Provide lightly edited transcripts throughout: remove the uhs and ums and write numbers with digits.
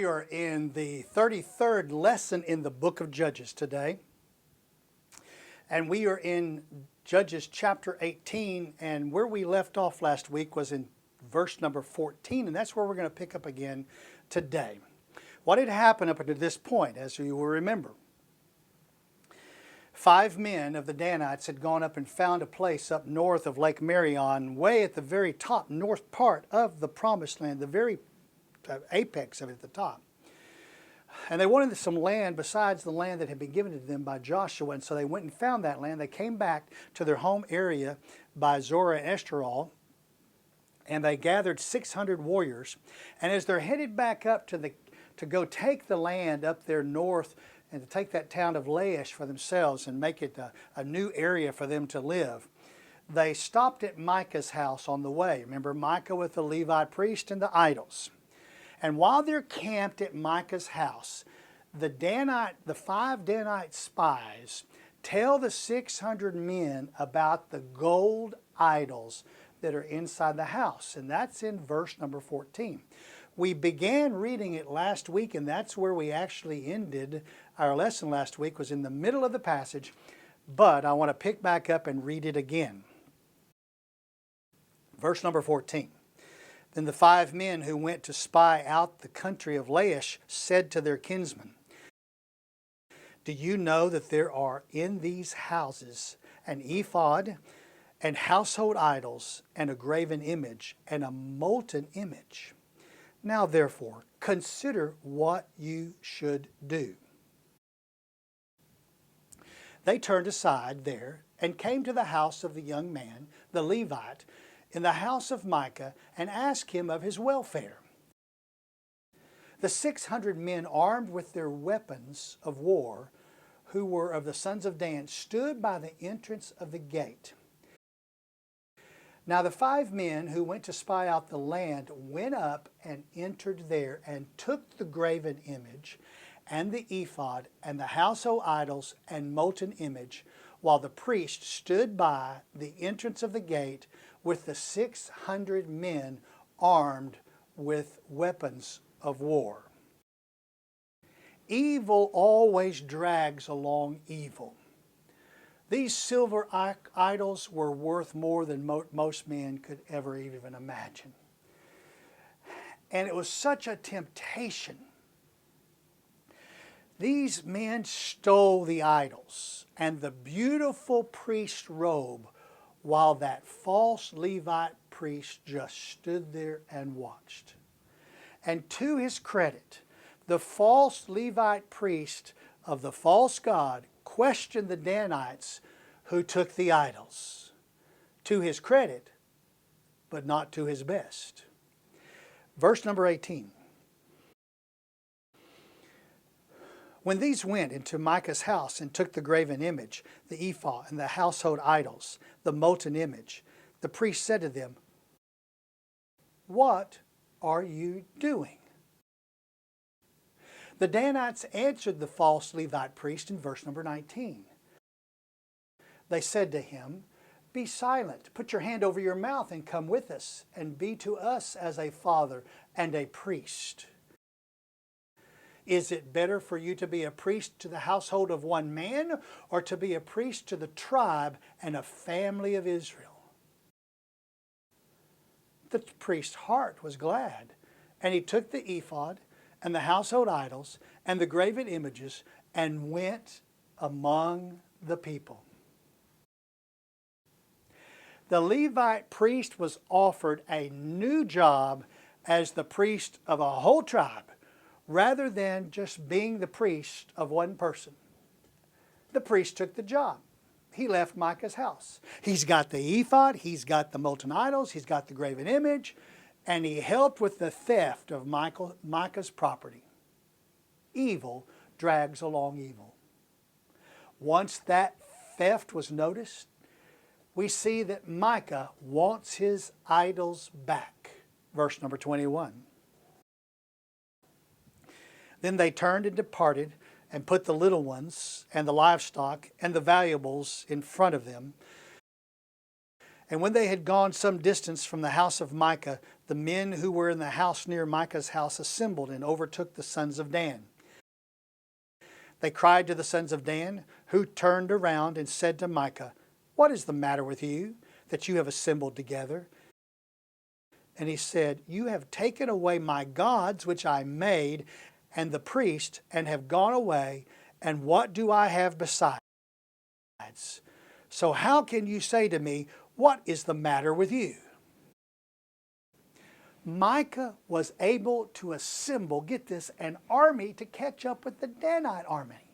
We are in the 33rd lesson in the book of Judges today. And we are in Judges chapter 18, and where we left off last week was in verse number 14, and that's where we're going to pick up again today. What had happened up until this point, as you will remember? 5 men of the Danites had gone up and found a place up north of Lake Marion, way at the very top north part of the Promised Land, the very apex of it at the top. And they wanted some land besides the land that had been given to them by Joshua, and so they went and found that land. They came back to their home area by Zorah and Eshtaol, and they gathered 600 warriors. And as they're headed back up to go take the land up there north and to take that town of Laish for themselves and make it a new area for them to live, they stopped at Micah's house on the way. Remember Micah with the Levite priest and the idols. And while they're camped at Micah's house, the 5 Danite spies tell the 600 men about the gold idols that are inside the house. And that's in verse number 14. We began reading it last week, and that's where we actually ended. Our lesson last week was in the middle of the passage, but I want to pick back up and read it again. Verse number 14. Then the 5 men who went to spy out the country of Laish said to their kinsmen, "Do you know that there are in these houses an ephod and household idols and a graven image and a molten image? Now therefore consider what you should do." They turned aside there and came to the house of the young man, the Levite, in the house of Micah, and asked him of his welfare. The 600 men armed with their weapons of war, who were of the sons of Dan, stood by the entrance of the gate. Now the 5 men who went to spy out the land went up and entered there and took the graven image and the ephod and the household idols and molten image, while the priest stood by the entrance of the gate with the 600 men armed with weapons of war. Evil always drags along evil. These silver idols were worth more than most men could ever even imagine. And it was such a temptation. These men stole the idols and the beautiful priest robe, while that false Levite priest just stood there and watched. And to his credit, the false Levite priest of the false god questioned the Danites who took the idols. To his credit, but not to his best. Verse number 18. When these went into Micah's house and took the graven image, the ephod, and the household idols, the molten image, the priest said to them, "What are you doing?" The Danites answered the false Levite priest in verse number 19. They said to him, "Be silent, put your hand over your mouth and come with us, and be to us as a father and a priest. Is it better for you to be a priest to the household of one man, or to be a priest to the tribe and a family of Israel?" The priest's heart was glad, and he took the ephod and the household idols and the graven images and went among the people. The Levite priest was offered a new job as the priest of a whole tribe, rather than just being the priest of one person. The priest took the job. He left Micah's house. He's got the ephod, he's got the molten idols, he's got the graven image, and he helped with the theft of Micah's property. Evil drags along evil. Once that theft was noticed, we see that Micah wants his idols back. Verse number 21. Then they turned and departed and put the little ones and the livestock and the valuables in front of them. And when they had gone some distance from the house of Micah, the men who were in the house near Micah's house assembled and overtook the sons of Dan. They cried to the sons of Dan, who turned around and said to Micah, "What is the matter with you, that you have assembled together?" And he said, "You have taken away my gods which I made, and the priest, and have gone away, and what do I have besides? So how can you say to me, what is the matter with you?" Micah was able to assemble, get this, an army to catch up with the Danite army.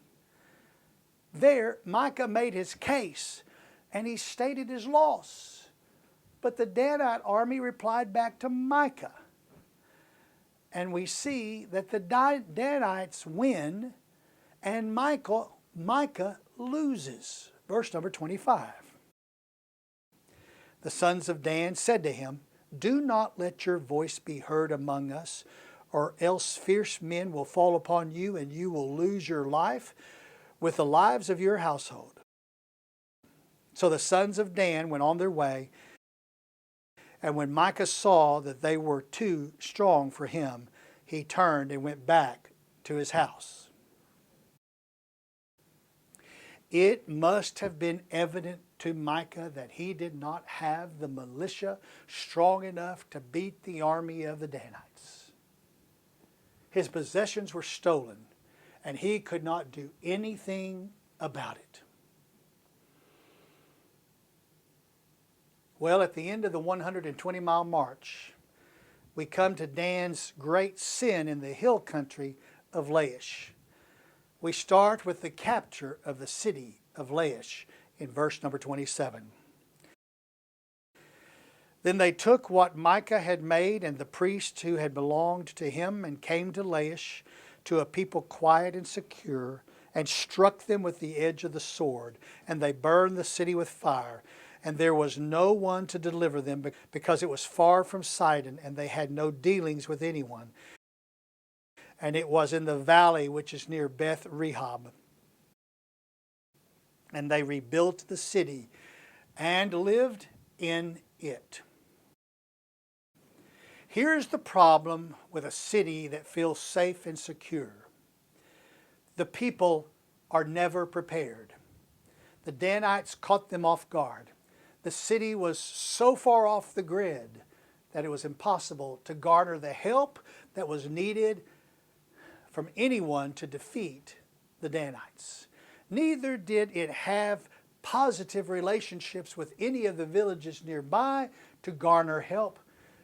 There, Micah made his case, and he stated his loss. But the Danite army replied back to Micah. And we see that the Danites win, and Micah loses. Verse number 25. The sons of Dan said to him, "Do not let your voice be heard among us, or else fierce men will fall upon you, and you will lose your life with the lives of your household." So the sons of Dan went on their way, and when Micah saw that they were too strong for him, he turned and went back to his house. It must have been evident to Micah that he did not have the militia strong enough to beat the army of the Danites. His possessions were stolen, and he could not do anything about it. Well, at the end of the 120-mile march, we come to Dan's great sin in the hill country of Laish. We start with the capture of the city of Laish in verse number 27. Then they took what Micah had made and the priests who had belonged to him and came to Laish, to a people quiet and secure, and struck them with the edge of the sword. And they burned the city with fire. And there was no one to deliver them, because it was far from Sidon, and they had no dealings with anyone. And it was in the valley which is near Beth Rehob. And they rebuilt the city and lived in it. Here's the problem with a city that feels safe and secure. The people are never prepared. The Danites caught them off guard. The city was so far off the grid that it was impossible to garner the help that was needed from anyone to defeat the Danites. Neither did it have positive relationships with any of the villages nearby to garner help.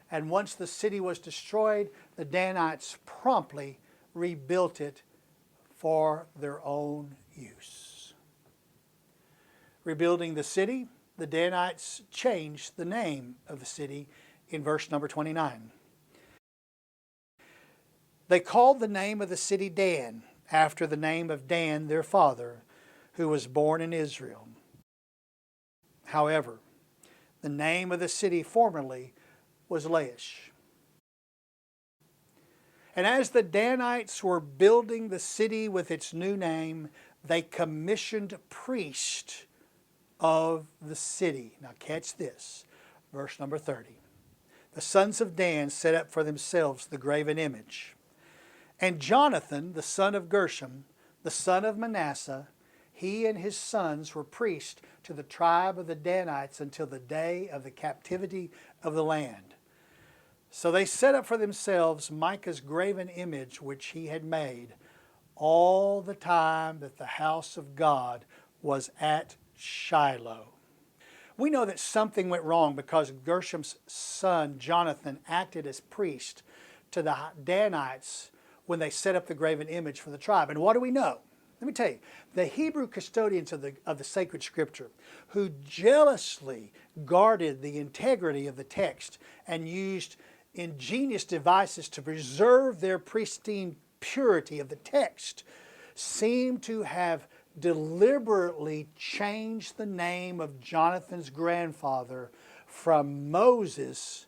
And once the city was destroyed, the Danites promptly rebuilt it for their own use. Rebuilding the city, the Danites changed the name of the city in verse number 29. They called the name of the city Dan, after the name of Dan, their father, who was born in Israel. However, the name of the city formerly was Laish. And as the Danites were building the city with its new name, they commissioned priests of the city. Now catch this, verse number 30. The sons of Dan set up for themselves the graven image. And Jonathan, the son of Gershom, the son of Manasseh, he and his sons were priests to the tribe of the Danites until the day of the captivity of the land. So they set up for themselves Micah's graven image which he had made all the time that the house of God was at Shiloh. We know that something went wrong because Gershom's son Jonathan acted as priest to the Danites when they set up the graven image for the tribe. And what do we know? Let me tell you, the Hebrew custodians of the sacred scripture, who jealously guarded the integrity of the text and used ingenious devices to preserve their pristine purity of the text, seem to have deliberately changed the name of Jonathan's grandfather from Moses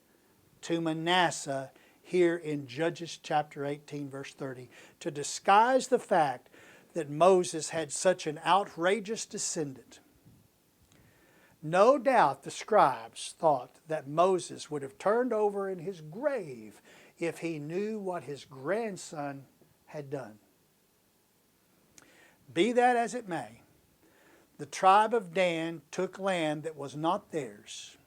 to Manasseh here in Judges chapter 18 verse 30 to disguise the fact that Moses had such an outrageous descendant. No doubt the scribes thought that Moses would have turned over in his grave if he knew what his grandson had done. Be that as it may, the tribe of Dan took land that was not theirs,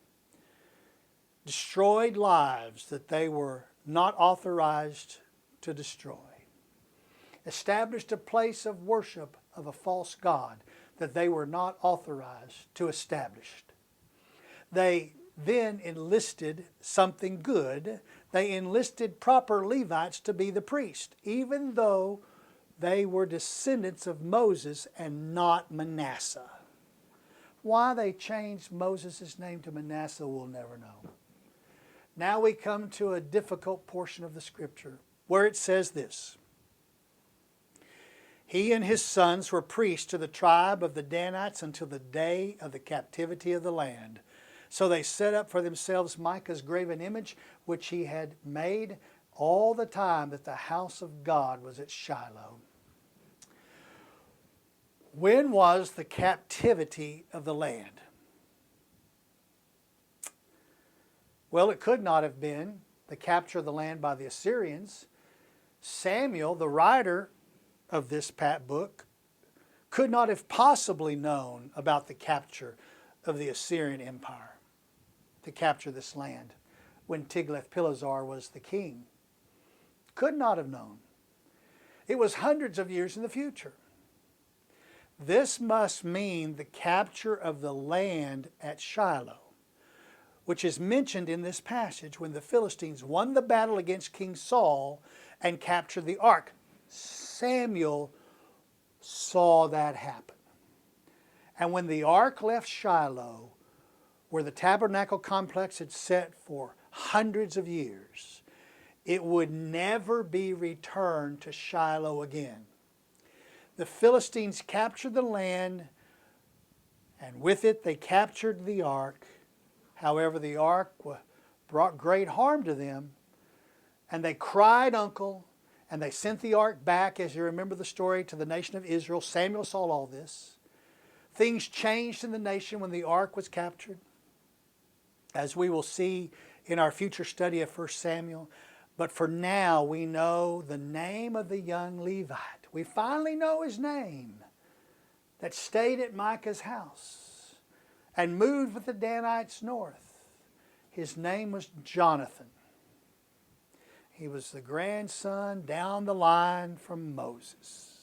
destroyed lives that they were not authorized to destroy, established a place of worship of a false god that they were not authorized to establish. They then enlisted something good. They enlisted proper Levites to be the priest, even though they were descendants of Moses and not Manasseh. Why they changed Moses' name to Manasseh, we'll never know. Now we come to a difficult portion of the scripture where it says this: He and his sons were priests to the tribe of the Danites until the day of the captivity of the land. So they set up for themselves Micah's graven image, which he had made all the time that the house of God was at Shiloh. When was the captivity of the land? Well, it could not have been the capture of the land by the Assyrians. Samuel, the writer of this book, could not have possibly known about the capture of the Assyrian Empire to capture this land when Tiglath-Pileser was the king. Could not have known. It was hundreds of years in the future. This must mean the capture of the land at Shiloh, which is mentioned in this passage when the Philistines won the battle against King Saul and captured the ark. Samuel saw that happen. And when the ark left Shiloh, where the tabernacle complex had sat for hundreds of years, it would never be returned to Shiloh again. The Philistines captured the land, and with it they captured the ark. However, the ark brought great harm to them, and they cried uncle, and they sent the ark back, as you remember the story, to the nation of Israel. Samuel saw all this. Things changed in the nation when the ark was captured, as we will see in our future study of 1 Samuel. But for now, we know the name of the young Levite. We finally know his name, that stayed at Micah's house and moved with the Danites north. His name was Jonathan. He was the grandson down the line from Moses,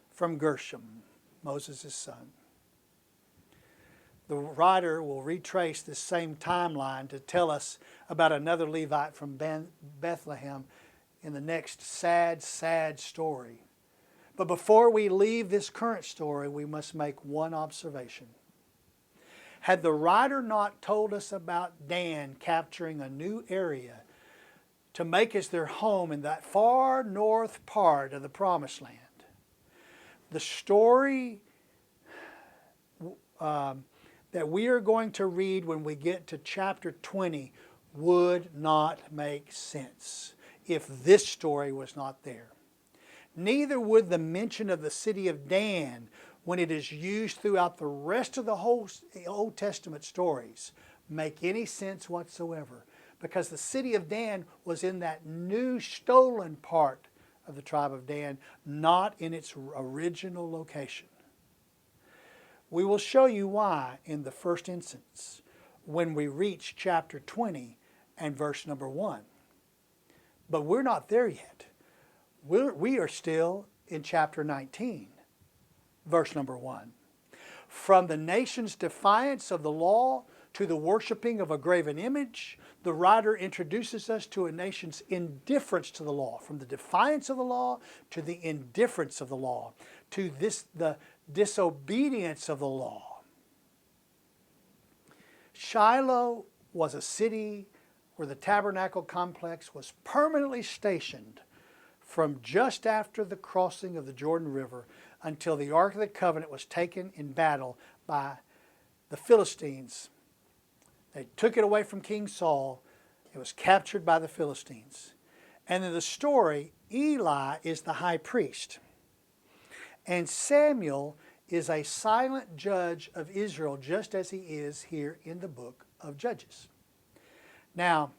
from Gershom, Moses' son. The writer will retrace this same timeline to tell us about another Levite from Bethlehem in the next sad, sad story. But before we leave this current story, we must make one observation. Had the writer not told us about Dan capturing a new area to make as their home in that far north part of the Promised Land, the story that we are going to read when we get to chapter 20 would not make sense if this story was not there. Neither would the mention of the city of Dan, when it is used throughout the rest of the whole Old Testament stories, make any sense whatsoever, because the city of Dan was in that new stolen part of the tribe of Dan, not in its original location. We will show you why in the first instance when we reach chapter 20 and verse number 1. But we're not there yet. We are still in chapter 19, verse number 1. From the nation's defiance of the law to the worshiping of a graven image, the writer introduces us to a nation's indifference to the law. From the defiance of the law to the indifference of the law, to the disobedience of the law. Shiloh was a city where the tabernacle complex was permanently stationed from just after the crossing of the Jordan River until the Ark of the Covenant was taken in battle by the Philistines. They took it away from King Saul. It was captured by the Philistines. And in the story, Eli is the high priest. And Samuel is a silent judge of Israel, just as he is here in the book of Judges. Now,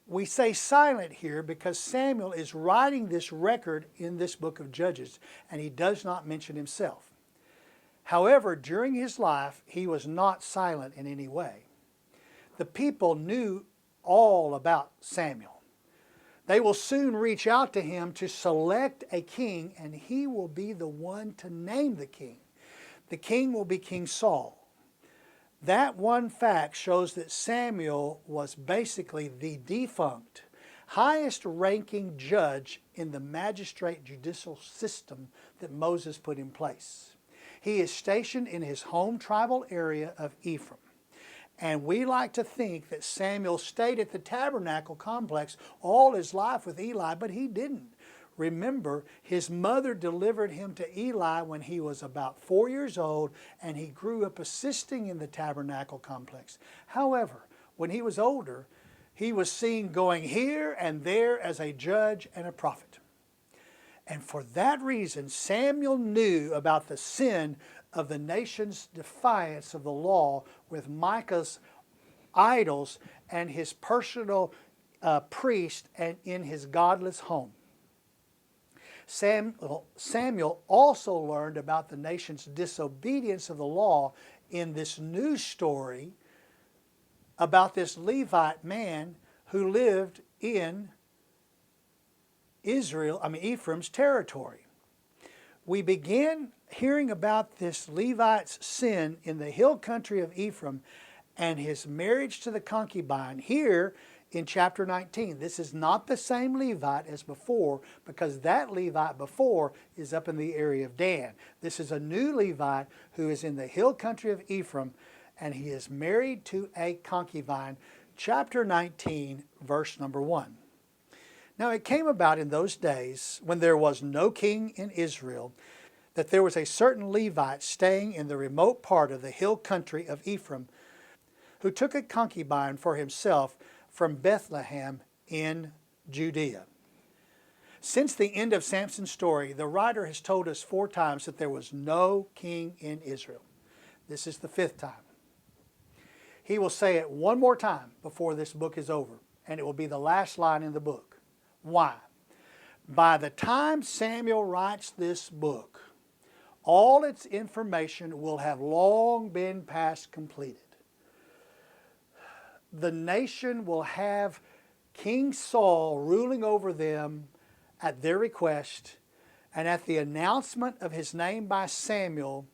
we say silent here because Samuel is writing this record in this book of Judges, and he does not mention himself. However, during his life, he was not silent in any way. The people knew all about Samuel. They will soon reach out to him to select a king, and he will be the one to name the king. The king will be King Saul. That one fact shows that Samuel was basically the defunct, highest ranking judge in the magistrate judicial system that Moses put in place. He is stationed in his home tribal area of Ephraim. And we like to think that Samuel stayed at the tabernacle complex all his life with Eli, but he didn't. Remember, his mother delivered him to Eli when he was about 4 years old, and he grew up assisting in the tabernacle complex. However, when he was older, he was seen going here and there as a judge and a prophet. And for that reason, Samuel knew about the sin of the nation's defiance of the law with Micah's idols and his personal priest and in his godless home. Samuel also learned about the nation's disobedience of the law in this new story about this Levite man who lived in Ephraim's territory. We begin hearing about this Levite's sin in the hill country of Ephraim and his marriage to the concubine here in chapter 19. This is not the same Levite as before, because that Levite before is up in the area of Dan. This is a new Levite who is in the hill country of Ephraim, and he is married to a concubine. Chapter 19, verse number 1. Now it came about in those days, when there was no king in Israel, that there was a certain Levite staying in the remote part of the hill country of Ephraim, who took a concubine for himself from Bethlehem in Judea. Since the end of Samson's story, the writer has told us 4 times that there was no king in Israel. This is the 5th time. He will say it one more time before this book is over, and it will be the last line in the book. Why? By the time Samuel writes this book, all its information will have long been past completed. The nation will have King Saul ruling over them at their request, and at the announcement of his name by Samuel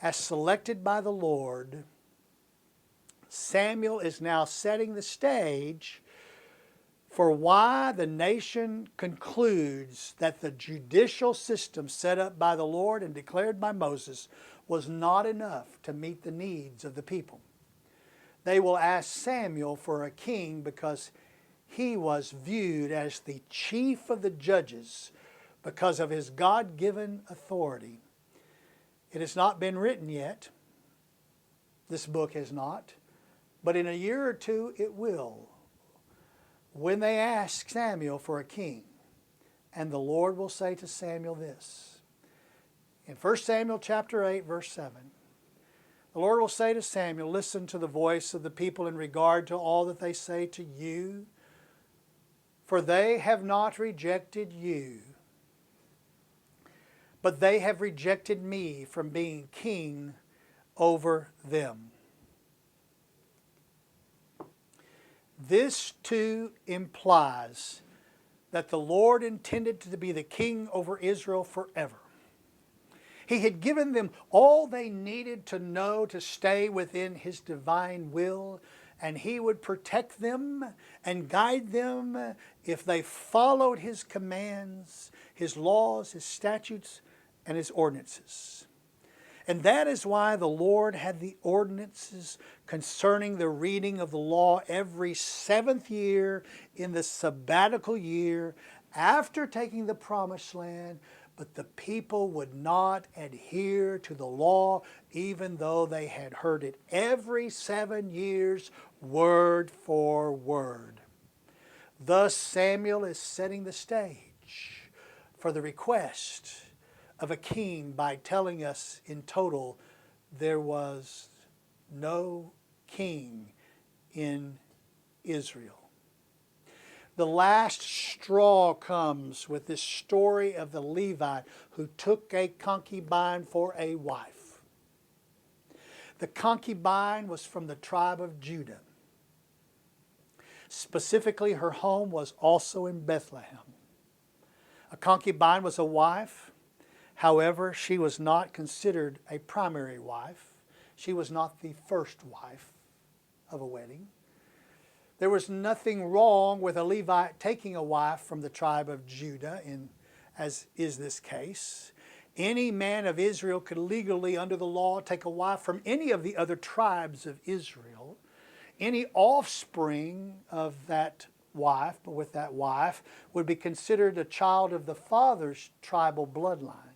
as selected by the Lord, Samuel is now setting the stage for why the nation concludes that the judicial system set up by the Lord and declared by Moses was not enough to meet the needs of the people. They will ask Samuel for a king because he was viewed as the chief of the judges because of his God-given authority. It has not been written yet. This book has not. But in a year or two it will, when they ask Samuel for a king. And the Lord will say to Samuel this. In 1 Samuel chapter 8, verse 7, the Lord will say to Samuel, listen to the voice of the people in regard to all that they say to you, for they have not rejected you, but they have rejected me from being king over them. This too implies that the Lord intended to be the king over Israel forever. He had given them all they needed to know to stay within His divine will, and He would protect them and guide them if they followed His commands, His laws, His statutes, and His ordinances. And that is why the Lord had the ordinances concerning the reading of the law every 7th year in the sabbatical year after taking the promised land. But the people would not adhere to the law, even though they had heard it every 7 years, word for word. Thus Samuel is setting the stage for the request of a king by telling us in total there was no king in Israel. The last straw comes with this story of the Levite who took a concubine for a wife. The concubine was from the tribe of Judah. Specifically, her home was also in Bethlehem. A concubine was a wife. However, she was not considered a primary wife. She was not the first wife of a wedding. There was nothing wrong with a Levite taking a wife from the tribe of Judah, as is this case. Any man of Israel could legally, under the law, take a wife from any of the other tribes of Israel. Any offspring of that wife, but with that wife, would be considered a child of the father's tribal bloodline.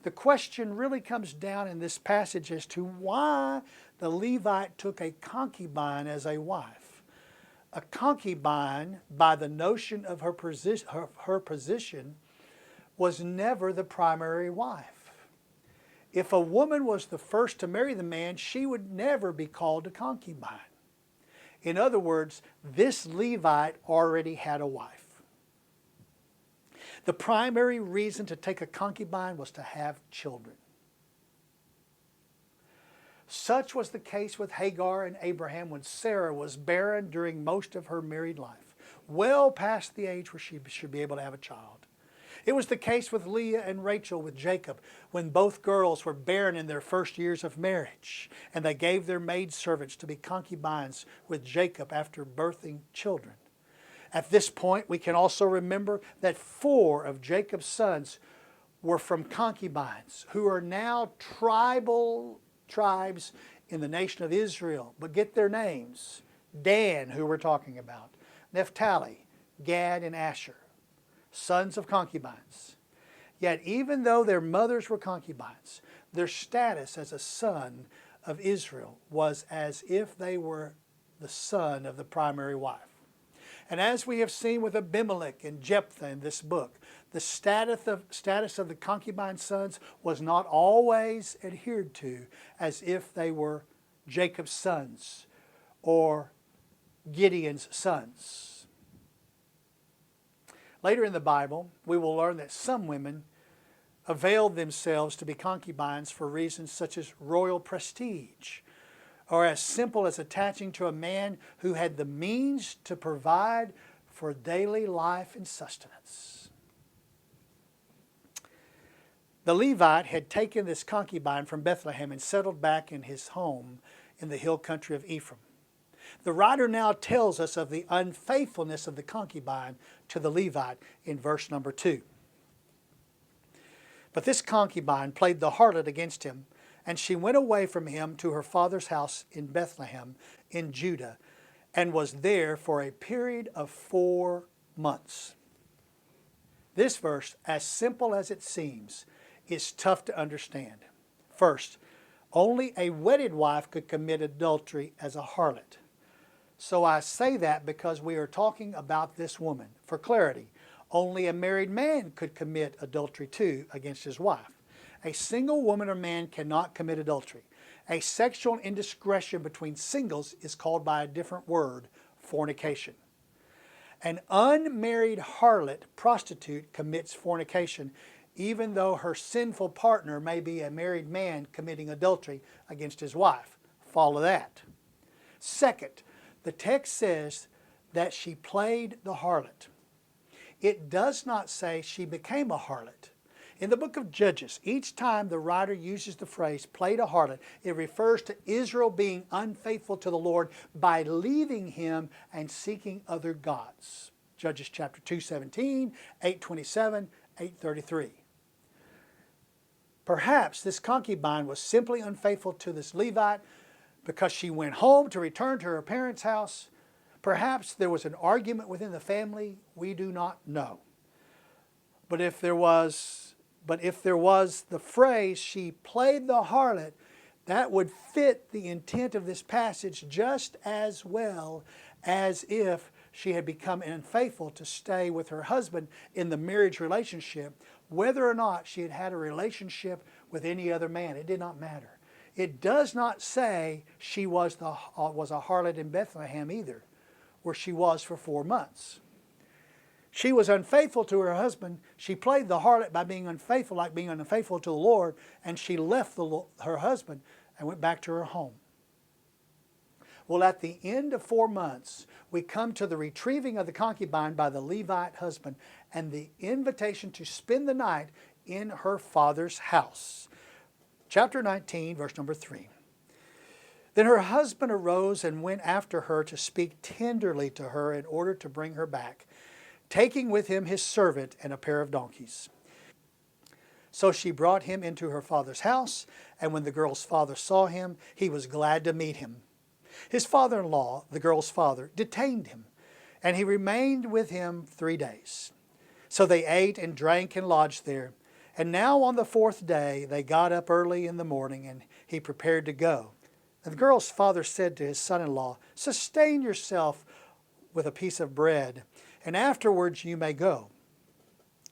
The question really comes down in this passage as to why the Levite took a concubine as a wife. A concubine, by the notion of her position, was never the primary wife. If a woman was the first to marry the man, she would never be called a concubine. In other words, this Levite already had a wife. The primary reason to take a concubine was to have children. Such was the case with Hagar and Abraham when Sarah was barren during most of her married life, well past the age where she should be able to have a child. It was the case with Leah and Rachel with Jacob when both girls were barren in their first years of marriage, and they gave their maidservants to be concubines with Jacob after birthing children. At this point, we can also remember that 4 of Jacob's sons were from concubines who are now tribes in the nation of Israel. But get their names. Dan, who we're talking about. Naphtali, Gad, and Asher. Sons of concubines. Yet even though their mothers were concubines, their status as a son of Israel was as if they were the son of the primary wife. And as we have seen with Abimelech and Jephthah in this book, the status of the concubine sons was not always adhered to as if they were Jacob's sons or Gideon's sons. Later in the Bible, we will learn that some women availed themselves to be concubines for reasons such as royal prestige, or as simple as attaching to a man who had the means to provide for daily life and sustenance. The Levite had taken this concubine from Bethlehem and settled back in his home in the hill country of Ephraim. The writer now tells us of the unfaithfulness of the concubine to the Levite in verse number 2. But this concubine played the harlot against him, and she went away from him to her father's house in Bethlehem in Judah, and was there for a period of 4 months. This verse, as simple as it seems, is tough to understand. First, only a wedded wife could commit adultery as a harlot. So I say that because we are talking about this woman. For clarity, only a married man could commit adultery too against his wife. A single woman or man cannot commit adultery. A sexual indiscretion between singles is called by a different word, fornication. An unmarried harlot prostitute commits fornication even though her sinful partner may be a married man committing adultery against his wife. Follow that. Second, the text says that she played the harlot. It does not say she became a harlot. In the book of Judges, each time the writer uses the phrase played a harlot, it refers to Israel being unfaithful to the Lord by leaving him and seeking other gods. Judges chapter 2:17, 8:27, 8:33. Perhaps this concubine was simply unfaithful to this Levite because she went home to return to her parents' house. Perhaps there was an argument within the family. We do not know. But if there was the phrase, she played the harlot, that would fit the intent of this passage just as well as if she had become unfaithful to stay with her husband in the marriage relationship whether or not she had had a relationship with any other man. It did not matter. It does not say she was a harlot in Bethlehem either, where she was for 4 months. She was unfaithful to her husband. She played the harlot by being unfaithful, like being unfaithful to the Lord, and she left her husband and went back to her home. Well, at the end of 4 months, we come to the retrieving of the concubine by the Levite husband and the invitation to spend the night in her father's house. Chapter 19, verse number 3. Then her husband arose and went after her to speak tenderly to her in order to bring her back, taking with him his servant and a pair of donkeys. So she brought him into her father's house, and when the girl's father saw him, he was glad to meet him. His father-in-law, the girl's father, detained him, and he remained with him 3 days. So they ate and drank and lodged there. And now on the 4th day they got up early in the morning, and he prepared to go. And the girl's father said to his son-in-law, "Sustain yourself with a piece of bread, and afterwards you may go."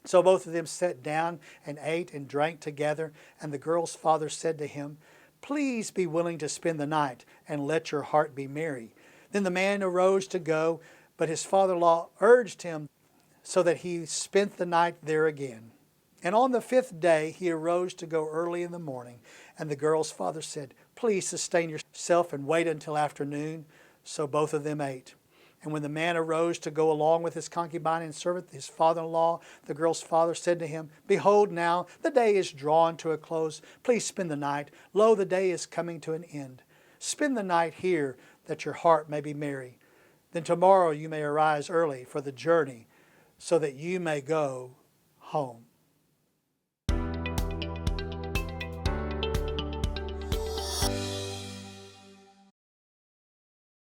So both of them sat down and ate and drank together, and the girl's father said to him, "Please be willing to spend the night, and let your heart be merry." Then the man arose to go, but his father-in-law urged him, so that he spent the night there again. And on the 5th day he arose to go early in the morning, and the girl's father said, "Please sustain yourself and wait until afternoon." So both of them ate. And when the man arose to go along with his concubine and servant, his father-in-law, the girl's father, said to him, "Behold now, the day is drawn to a close. Please spend the night. Lo, the day is coming to an end. Spend the night here, that your heart may be merry. Then tomorrow you may arise early for the journey, so that you may go home."